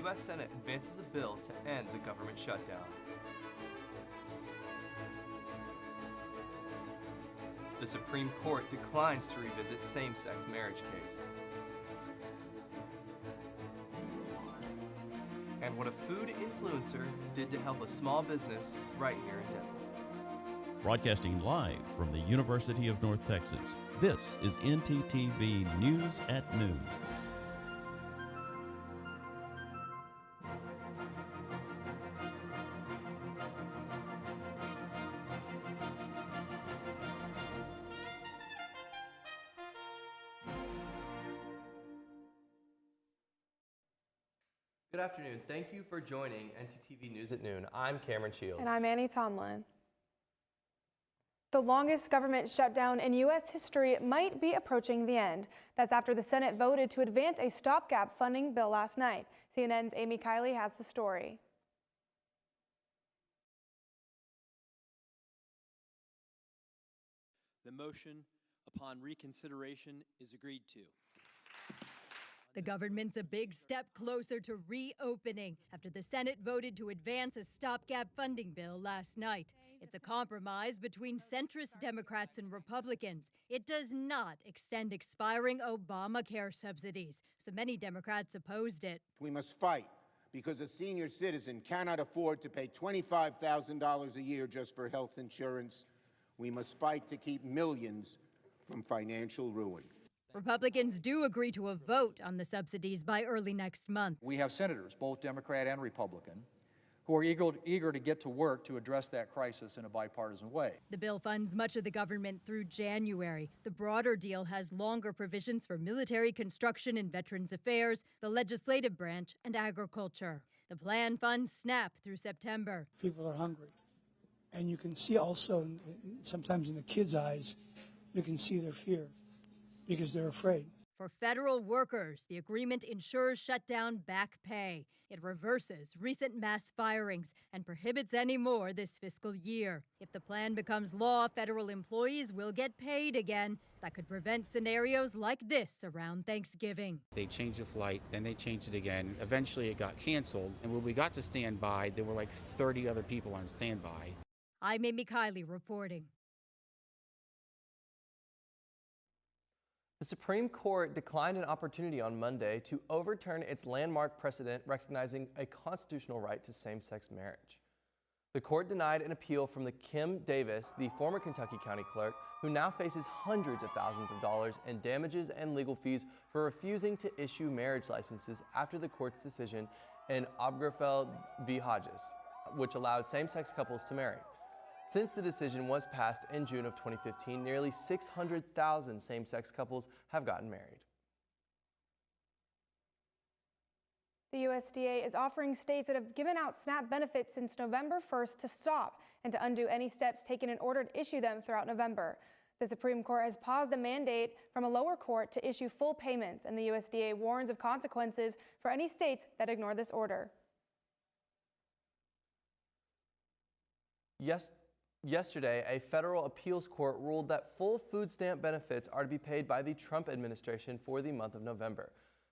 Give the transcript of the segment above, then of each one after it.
U.S. Senate advances a bill to end the government shutdown. The Supreme Court declines to revisit same-sex marriage case. And what a food influencer did to help a small business right here in Denver. Broadcasting live from the University of North Texas, this is NTTV News at Noon. Good afternoon. Thank you for joining NTTV News at Noon. I'm Cameron Shields. And I'm Annie Tomlin. The longest government shutdown in U.S. history might be approaching the end. That's after the Senate voted to advance a stopgap funding bill last night. CNN's Amy Kiley has the story. The motion upon reconsideration is agreed to. The government's a big step closer to reopening after the Senate voted to advance a stopgap funding bill last night. It's a compromise between centrist Democrats and Republicans. It does not extend expiring Obamacare subsidies, so many Democrats opposed it. We must fight because a senior citizen cannot afford to pay $25,000 a year just for health insurance. We must fight to keep millions from financial ruin. Republicans do agree to a vote on the subsidies by early next month. We have senators, both Democrat and Republican, who are eager to get to work to address that crisis in a bipartisan way. The bill funds much of the government through January. The broader deal has longer provisions for military, construction, and Veterans Affairs, the legislative branch, and agriculture. The plan funds SNAP through September. People are hungry. And you can see also, sometimes in the kids' eyes, you can see their fear because they're afraid. For federal workers, the agreement ensures shutdown back pay. It reverses recent mass firings and prohibits any more this fiscal year. If the plan becomes law, federal employees will get paid again. That could prevent scenarios like this around Thanksgiving. They changed the flight, then they changed it again. Eventually it got canceled, and when we got to standby, there were like 30 other people on standby. I'm Amy Kiley reporting. The Supreme Court declined an opportunity on Monday to overturn its landmark precedent recognizing a constitutional right to same-sex marriage. The court denied an appeal from the Kim Davis, the former Kentucky County Clerk, who now faces hundreds of thousands of dollars in damages and legal fees for refusing to issue marriage licenses after the court's decision in Obergefell v. Hodges, which allowed same-sex couples to marry. Since the decision was passed in June of 2015, nearly 600,000 same-sex couples have gotten married. The USDA is offering states that have given out SNAP benefits since November 1st to stop and to undo any steps taken in order to issue them throughout November. The Supreme Court has paused a mandate from a lower court to issue full payments, and the USDA warns of consequences for any states that ignore this order. Yesterday, a federal appeals court ruled that full food stamp benefits are to be paid by the Trump administration for the month of November.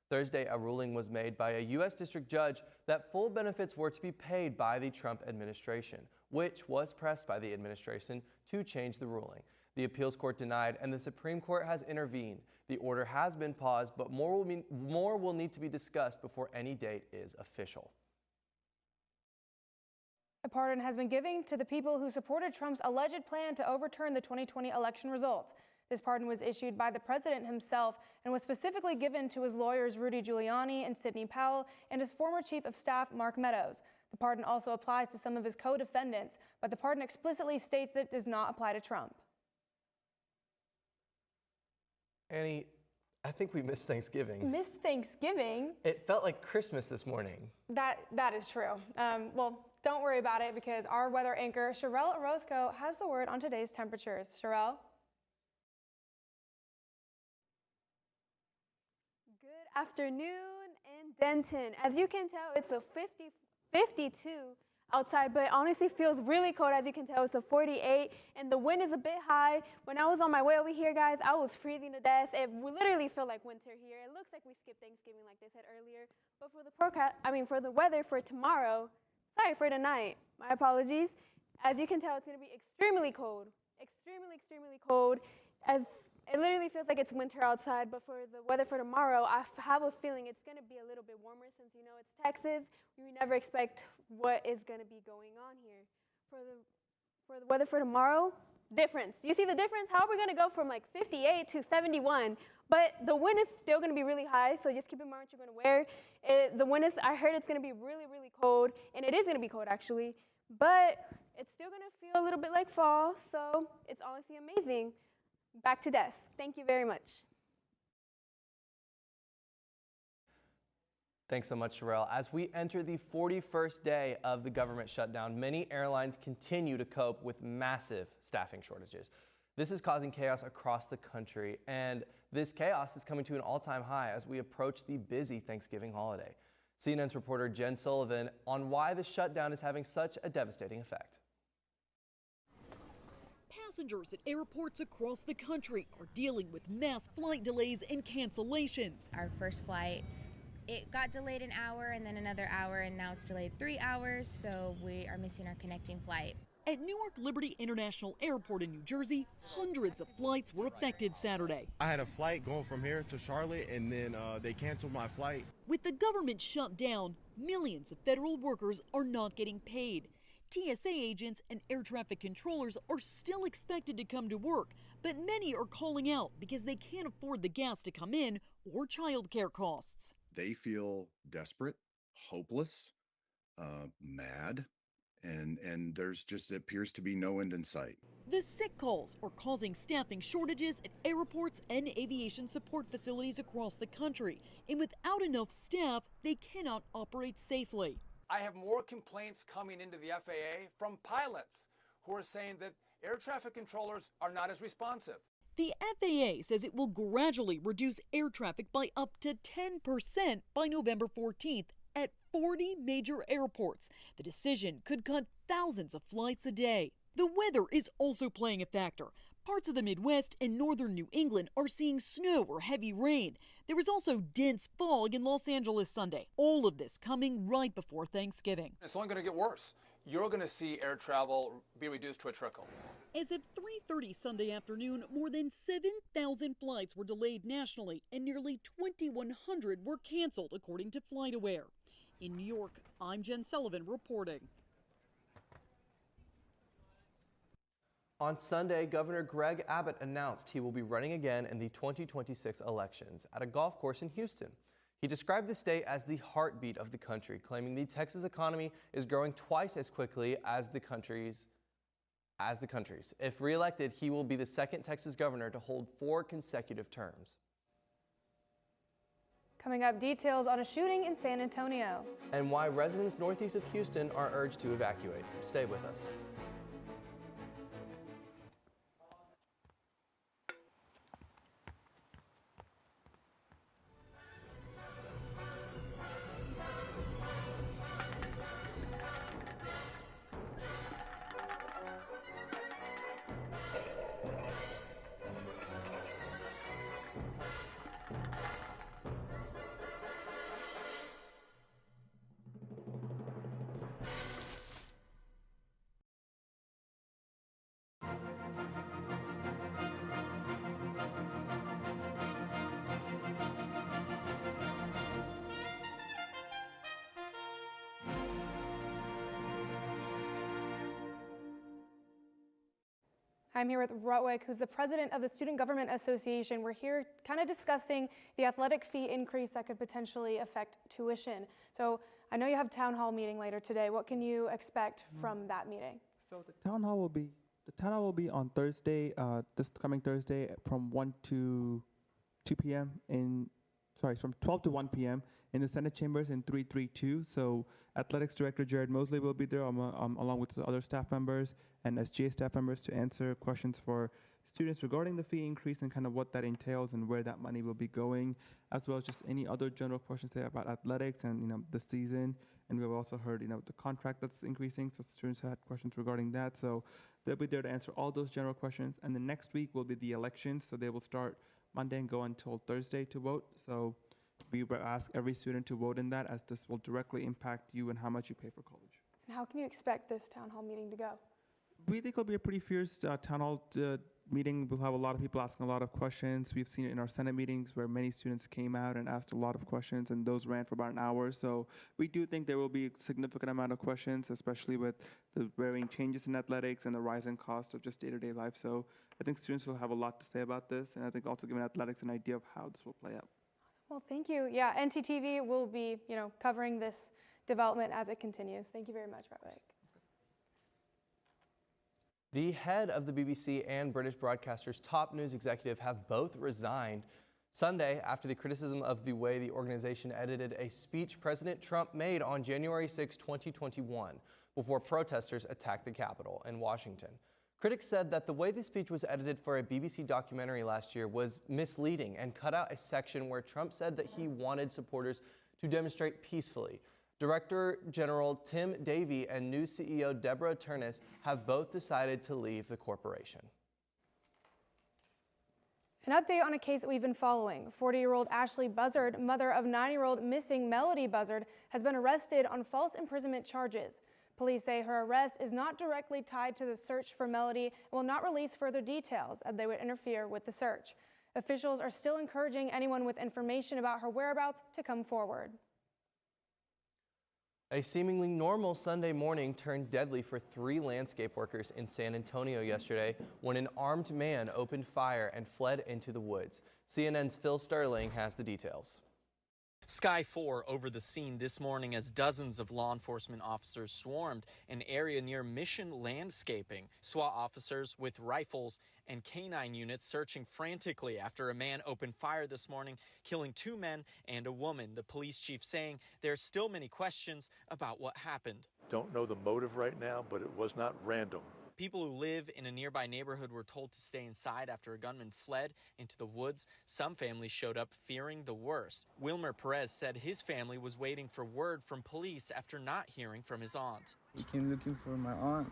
Thursday, a ruling was made by a U.S. district judge that full benefits were to be paid by the Trump administration, which was pressed by the administration to change the ruling. The appeals court denied, and the Supreme Court has intervened. The order has been paused, but more will need to be discussed before any date is official. A pardon has been given to the people who supported Trump's alleged plan to overturn the 2020 election results. This pardon was issued by the president himself and was specifically given to his lawyers Rudy Giuliani and Sidney Powell and his former chief of staff Mark Meadows. The pardon also applies to some of his co-defendants, but the pardon explicitly states that it does not apply to Trump. Annie, I think we missed Thanksgiving. Missed Thanksgiving? It felt like Christmas this morning. That is true. Well, don't worry about it because our weather anchor, Sherelle Orozco, has the word on today's temperatures. Sherelle? Good afternoon in Denton. As you can tell, it's a 52 outside, but it honestly feels really cold. As you can tell, it's a 48, and the wind is a bit high. When I was on my way over here, guys, I was freezing to death. It literally felt like winter here. It looks like we skipped Thanksgiving, like they said earlier. But for the for the weather for tomorrow, sorry, for tonight, my apologies. As you can tell, it's going to be extremely cold, extremely cold. As it literally feels like it's winter outside, but for the weather for tomorrow, I have a feeling it's going to be a little bit warmer since, you know, it's Texas. We never expect what is going to be going on here. For the weather for tomorrow, difference. You see the difference? How are we going to go from like 58 to 71? But the wind is still going to be really high, so just keep in mind what you're going to wear. The wind is, I heard it's going to be really cold, and it is going to be cold actually, but it's still going to feel a little bit like fall, so it's honestly amazing. Back to Des. Thank you very much. Thanks so much, Sherelle. As we enter the 41st day of the government shutdown, many airlines continue to cope with massive staffing shortages. This is causing chaos across the country, and this chaos is coming to an all-time high as we approach the busy Thanksgiving holiday. CNN's reporter Jen Sullivan on why the shutdown is having such a devastating effect. Passengers at airports across the country are dealing with mass flight delays and cancellations. Our first flight, it got delayed an hour and then another hour, and now it's delayed 3 hours, so we are missing our connecting flight. At Newark Liberty International Airport in New Jersey, hundreds of flights were affected Saturday. I had a flight going from here to Charlotte, and then they canceled my flight. With the government shut down, millions of federal workers are not getting paid. TSA agents and air traffic controllers are still expected to come to work, but many are calling out because they can't afford the gas to come in or childcare costs. They feel desperate, hopeless, mad, and there's just appears to be no end in sight. The sick calls are causing staffing shortages at airports and aviation support facilities across the country, and without enough staff, they cannot operate safely. I have more complaints coming into the FAA from pilots who are saying that air traffic controllers are not as responsive. The FAA says it will gradually reduce air traffic by up to 10% by November 14th at 40 major airports. The decision could cut thousands of flights a day. The weather is also playing a factor. Parts of the Midwest and northern New England are seeing snow or heavy rain. There was also dense fog in Los Angeles Sunday. All of this coming right before Thanksgiving. It's only going to get worse. You're going to see air travel be reduced to a trickle. As of 3:30 Sunday afternoon, more than 7,000 flights were delayed nationally and nearly 2,100 were canceled, according to FlightAware. In New York, I'm Jen Sullivan reporting. On Sunday, Governor Greg Abbott announced he will be running again in the 2026 elections at a golf course in Houston. He described the state as the heartbeat of the country, claiming the Texas economy is growing twice as quickly as the country's. If reelected, he will be the second Texas governor to hold 4 consecutive terms. Coming up, details on a shooting in San Antonio. And why residents northeast of Houston are urged to evacuate. Stay with us. I'm here with Rutwick, who's the president of the Student Government Association. We're here kind of discussing the athletic fee increase that could potentially affect tuition. So I know you have a town hall meeting later today. What can you expect from that meeting? So the town hall will be on Thursday, this coming Thursday from 1 to 2 p.m. from 12 to 1 p.m. in the Senate chambers in 332. So Athletics Director Jared Mosley will be there along with the other staff members and SGA staff members to answer questions for students regarding the fee increase and kind of what that entails and where that money will be going, as well as just any other general questions they have about athletics and the season And we've also heard, the contract that's increasing, so students had questions regarding that. So they'll be there to answer all those general questions. And the next week will be the elections, so they will start Monday and go until Thursday to vote. So we will ask every student to vote in that, as this will directly impact you and how much you pay for college. How can you expect this town hall meeting to go? We think it'll be a pretty fierce town hall meeting. We'll have a lot of people asking a lot of questions. We've seen it in our Senate meetings where many students came out and asked a lot of questions, and those ran for about an hour. So we do think there will be a significant amount of questions, especially with the varying changes in athletics and the rising cost of just day-to-day life. So I think students will have a lot to say about this, and I think also giving athletics an idea of how this will play out. Well, thank you. Yeah, NTTV will be, covering this development as it continues. Thank you very much, Ravik. The head of the BBC and British broadcaster's top news executive have both resigned Sunday after the criticism of the way the organization edited a speech President Trump made on January 6, 2021, before protesters attacked the Capitol in Washington. Critics said that the way the speech was edited for a BBC documentary last year was misleading and cut out a section where Trump said that he wanted supporters to demonstrate peacefully. Director General Tim Davie and new CEO Deborah Turnus have both decided to leave the corporation. An update on a case that we've been following. 40-year-old Ashley Buzzard, mother of 9-year-old missing Melody Buzzard, has been arrested on false imprisonment charges. Police say her arrest is not directly tied to the search for Melody and will not release further details as they would interfere with the search. Officials are still encouraging anyone with information about her whereabouts to come forward. A seemingly normal Sunday morning turned deadly for 3 landscape workers in San Antonio yesterday when an armed man opened fire and fled into the woods. CNN's Phil Sterling has the details. Sky 4 over the scene this morning as dozens of law enforcement officers swarmed an area near Mission Landscaping. SWAT officers with rifles and canine units searching frantically after a man opened fire this morning, killing 2 men and a woman. The police chief saying there are still many questions about what happened. Don't know the motive right now, but it was not random. People who live in a nearby neighborhood were told to stay inside after a gunman fled into the woods. Some families showed up fearing the worst. Wilmer Perez said his family was waiting for word from police after not hearing from his aunt. He came looking for my aunt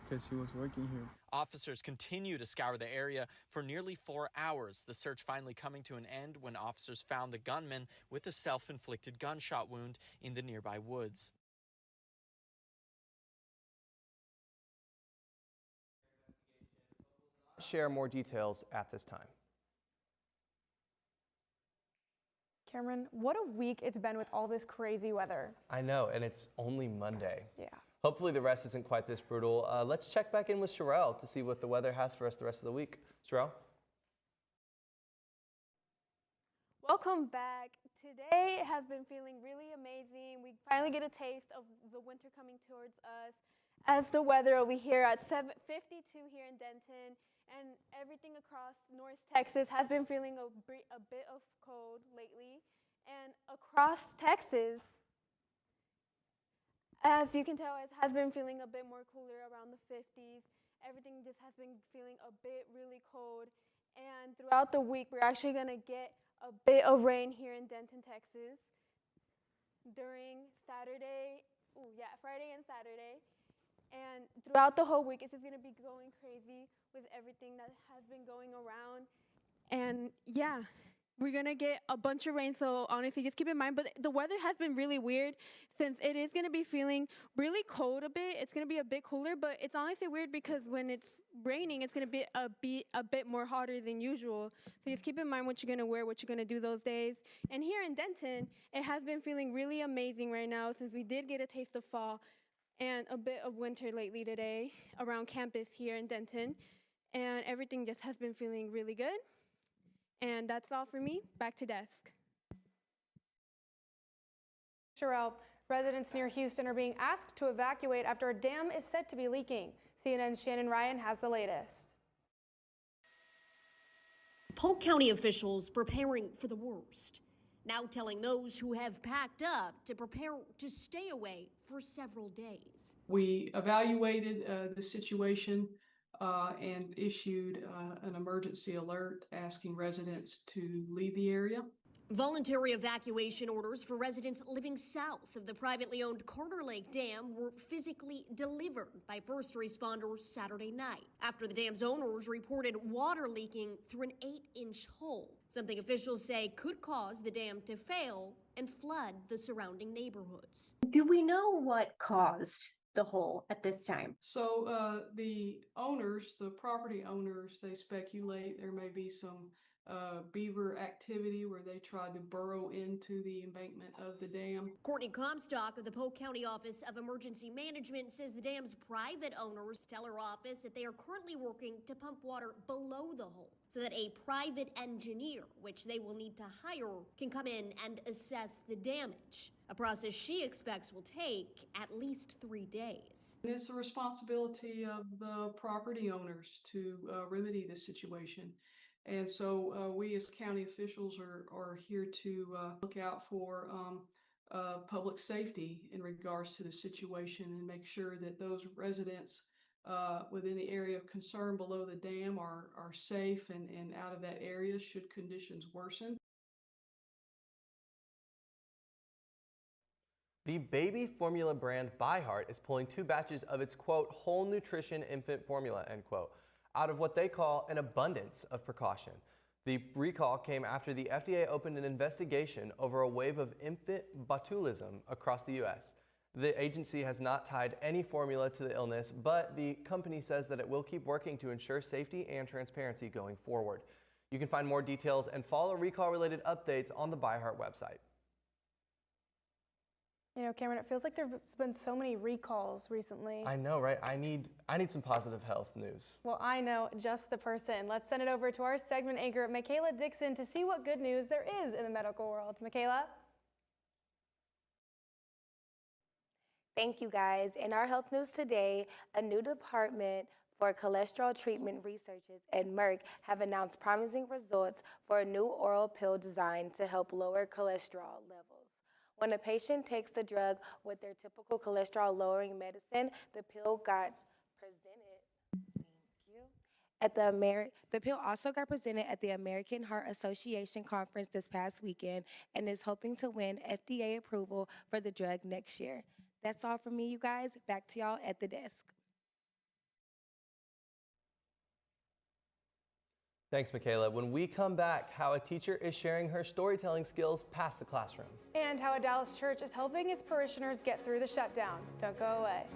because she was working here. Officers continue to scour the area for nearly 4 hours. The search finally coming to an end when officers found the gunman with a self-inflicted gunshot wound in the nearby woods. Share more details at this time. Cameron, what a week it's been with all this crazy weather. I know, and it's only Monday. Yeah. Hopefully the rest isn't quite this brutal. Let's check back in with Sherelle to see what the weather has for us the rest of the week. Sherelle? Welcome back. Today has been feeling really amazing. We finally get a taste of the winter coming towards us. As the weather over here at 52 here in Denton, and everything across North Texas has been feeling a bit of cold lately. And across Texas, as you can tell, it has been feeling a bit more cooler around the 50s. Everything just has been feeling a bit really cold. And throughout the week, we're actually going to get a bit of rain here in Denton, Texas during Friday and Saturday. And throughout the whole week, it's just going to be going crazy with everything that has been going around. And yeah, we're going to get a bunch of rain, so honestly, just keep in mind. But the weather has been really weird since it is going to be feeling really cold a bit. It's going to be a bit cooler, but it's honestly weird because when it's raining, it's going to be a bit more hotter than usual. So just keep in mind what you're going to wear, what you're going to do those days. And here in Denton, it has been feeling really amazing right now since we did get a taste of fall and a bit of winter lately today around campus here in Denton. And everything just has been feeling really good. And that's all for me. Back to desk. Sherelle, residents near Houston are being asked to evacuate after a dam is said to be leaking. CNN's Shannon Ryan has the latest. Polk County officials preparing for the worst, now telling those who have packed up to prepare to stay away for several days. We evaluated the situation and issued an emergency alert asking residents to leave the area. Voluntary evacuation orders for residents living south of the privately owned Carter Lake Dam were physically delivered by first responders Saturday night after the dam's owners reported water leaking through an 8-inch hole, something officials say could cause the dam to fail and flood the surrounding neighborhoods. Do we know what caused the hole at this time? So the owners, the property owners, they speculate there may be some beaver activity where they tried to burrow into the embankment of the dam. Courtney Comstock of the Polk County Office of Emergency Management says the dam's private owners tell her office that they are currently working to pump water below the hole so that a private engineer, which they will need to hire, can come in and assess the damage. A process she expects will take at least 3 days. It's the responsibility of the property owners to remedy the situation. And so we as county officials are here to look out for public safety in regards to the situation and make sure that those residents within the area of concern below the dam are safe and out of that area should conditions worsen. The baby formula brand ByHeart is pulling 2 batches of its, quote, whole nutrition infant formula, end quote, out of what they call an abundance of precaution. The recall came after the FDA opened an investigation over a wave of infant botulism across the U.S. The agency has not tied any formula to the illness, but the company says that it will keep working to ensure safety and transparency going forward. You can find more details and follow recall-related updates on the ByHeart website. You know, Cameron, it feels like there's been so many recalls recently. I know, right? I need some positive health news. Well, I know just the person. Let's send it over to our segment anchor, Michaela Dixon, to see what good news there is in the medical world. Michaela? Thank you, guys. In our health news today, a new department for cholesterol treatment researchers at Merck have announced promising results for a new oral pill designed to help lower cholesterol levels. When a patient takes the drug with their typical cholesterol-lowering medicine, the pill got presented. The pill also got presented at the American Heart Association conference this past weekend and is hoping to win FDA approval for the drug next year. That's all from me, you guys. Back to y'all at the desk. Thanks, Michaela. When we come back, how a teacher is sharing her storytelling skills past the classroom. And how a Dallas church is helping its parishioners get through the shutdown. Don't go away.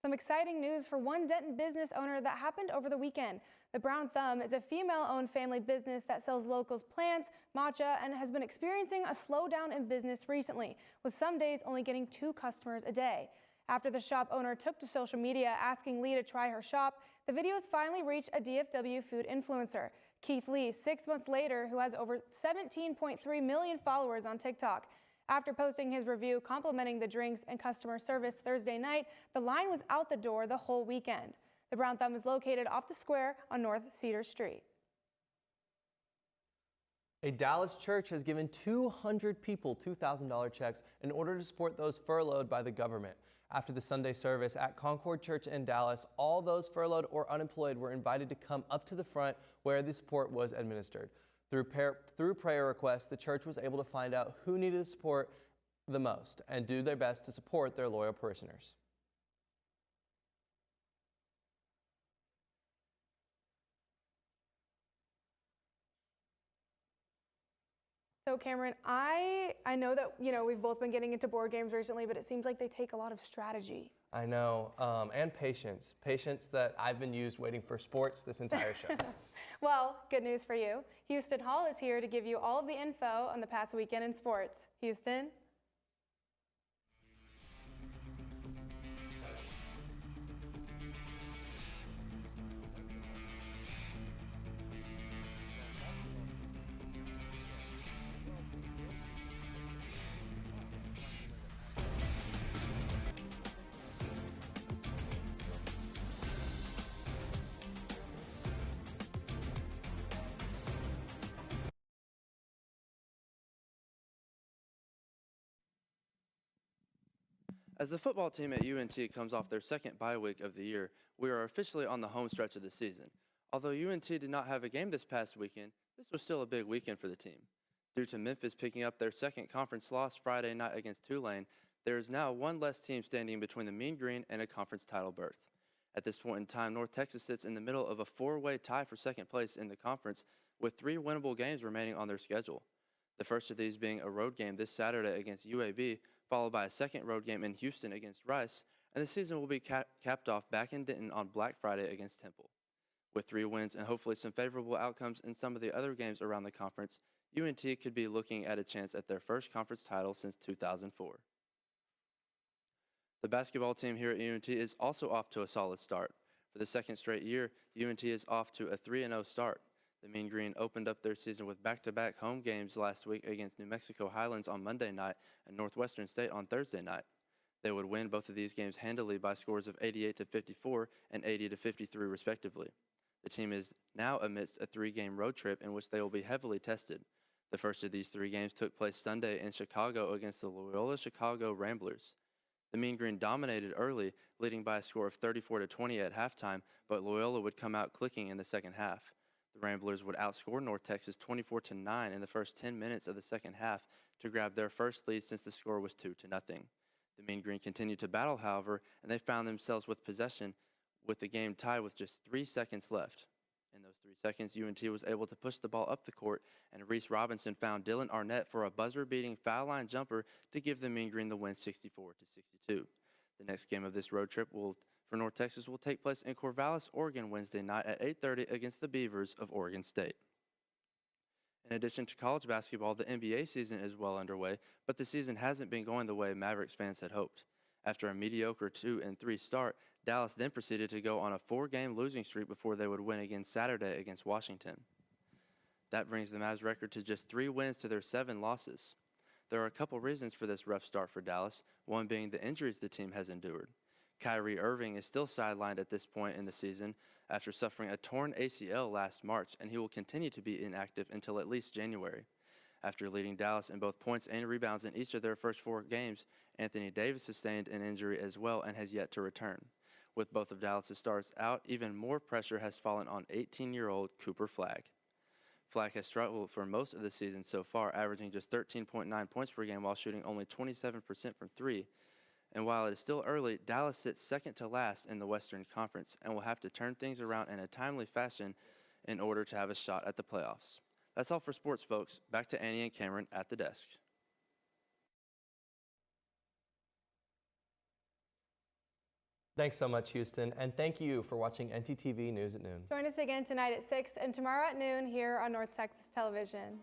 Some exciting news for one Denton business owner that happened over the weekend. The Brown Thumb is a female-owned family business that sells locals plants, matcha, and has been experiencing a slowdown in business recently, with some days only getting 2 customers a day. After the shop owner took to social media asking Lee to try her shop, the videos finally reached a DFW food influencer, Keith Lee, 6 months later, who has over 17.3 million followers on TikTok. After posting his review complimenting the drinks and customer service Thursday night, the line was out the door the whole weekend. The Brown Thumb is located off the square on North Cedar Street. A Dallas church has given 200 people $2,000 checks in order to support those furloughed by the government. After the Sunday service at Concord Church in Dallas, all those furloughed or unemployed were invited to come up to the front where the support was administered. Through prayer requests, the church was able to find out who needed the support the most and do their best to support their loyal parishioners. So Cameron, I know that, we've both been getting into board games recently, but it seems like they take a lot of strategy. I know, and patience. Patience that I've been used waiting for sports this entire show. Well, good news for you. Houston Hall is here to give you all of the info on the past weekend in sports. Houston? As the football team at UNT comes off their second bye week of the year, we are officially on the home stretch of the season. Although UNT did not have a game this past weekend, this was still a big weekend for the team. Due to Memphis picking up their second conference loss Friday night against Tulane, there is now one less team standing between the Mean Green and a conference title berth. At this point in time, North Texas sits in the middle of a four-way tie for second place in the conference with 3 winnable games remaining on their schedule. The first of these being a road game this Saturday against UAB, followed by a second road game in Houston against Rice, and the season will be capped off back in Denton on Black Friday against Temple. With 3 wins and hopefully some favorable outcomes in some of the other games around the conference, UNT could be looking at a chance at their first conference title since 2004. The basketball team here at UNT is also off to a solid start. For the second straight year, UNT is off to a 3-0 start. The Mean Green opened up their season with back-to-back home games last week against New Mexico Highlands on Monday night and Northwestern State on Thursday night. They would win both of these games handily by scores of 88-54 and 80-53 respectively. The team is now amidst a 3-game road trip in which they will be heavily tested. The first of these 3 games took place Sunday in Chicago against the Loyola Chicago Ramblers. The Mean Green dominated early, leading by a score of 34-20 at halftime, but Loyola would come out clicking in the second half. The Ramblers would outscore North Texas 24-9 in the first 10 minutes of the second half to grab their first lead since the score was 2-0. The Mean Green continued to battle, however, and they found themselves with possession with the game tied with just 3 seconds left. In those 3 seconds, UNT was able to push the ball up the court, and Reese Robinson found Dylan Arnett for a buzzer-beating foul line jumper to give the Mean Green the win 64-62. The next game of this road trip for North Texas will take place in Corvallis, Oregon, Wednesday night at 8:30 against the Beavers of Oregon State. In addition to college basketball, the NBA season is well underway, but the season hasn't been going the way Mavericks fans had hoped. After a mediocre 2-3 start, Dallas then proceeded to go on a 4-game losing streak before they would win again Saturday against Washington. That brings the Mavs record to just 3 wins to their 7 losses. There are a couple reasons for this rough start for Dallas, one being the injuries the team has endured. Kyrie Irving is still sidelined at this point in the season after suffering a torn ACL last March, and he will continue to be inactive until at least January. After leading Dallas in both points and rebounds in each of their first 4 games, Anthony Davis sustained an injury as well and has yet to return. With both of Dallas' stars out, even more pressure has fallen on 18-year-old Cooper Flagg. Flagg has struggled for most of the season so far, averaging just 13.9 points per game while shooting only 27% from 3. And while it is still early, Dallas sits second to last in the Western Conference and will have to turn things around in a timely fashion in order to have a shot at the playoffs. That's all for sports, folks. Back to Annie and Cameron at the desk. Thanks so much, Houston, and thank you for watching NTTV News at Noon. Join us again tonight at 6 and tomorrow at noon here on North Texas Television.